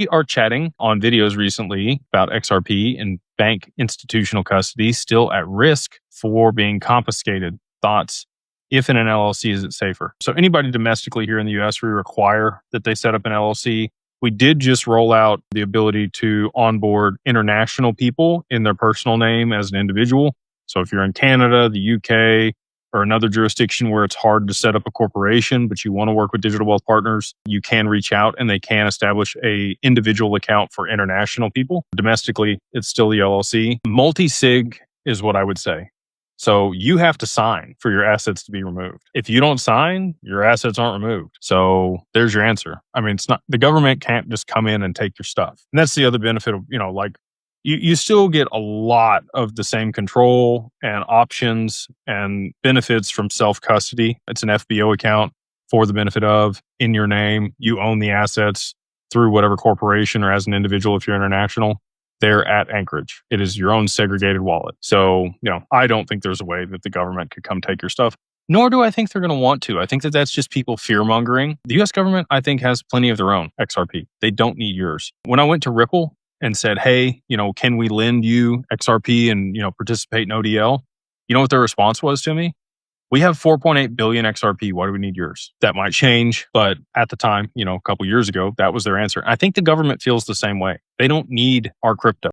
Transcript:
We are chatting on videos recently about XRP and bank institutional custody still at risk for being confiscated. Thoughts? If in an LLC, is it safer? So anybody domestically here in the US, we require that they set up an LLC. We did just roll out the ability to onboard international people in their personal name as an individual. So if you're in Canada, the UK, or another jurisdiction where it's hard to set up a corporation, but you want to work with digital wealth partners, you can reach out and they can establish a individual account for international people. Domestically, it's still the LLC. Multi-sig is what I would say. So you have to sign for your assets to be removed. If you don't sign, your assets aren't removed. So there's your answer. I mean, it's not, the government can't just come in and take your stuff. And that's the other benefit of, like you still get a lot of the same control and options and benefits from self-custody. It's an FBO account for the benefit of in your name. You own the assets through whatever corporation or as an individual if you're international. They're at Anchorage. It is your own segregated wallet. So, I don't think there's a way that the government could come take your stuff, nor do I think they're going to want to. I think that that's just people fear-mongering. The US government, I think, has plenty of their own XRP. They don't need yours. When I went to Ripple and said, hey, can we lend you XRP and, participate in ODL? You know what their response was to me? We have 4.8 billion XRP. Why do we need yours? That might change, but at the time, a couple years ago, that was their answer. I think the government feels the same way. They don't need our crypto.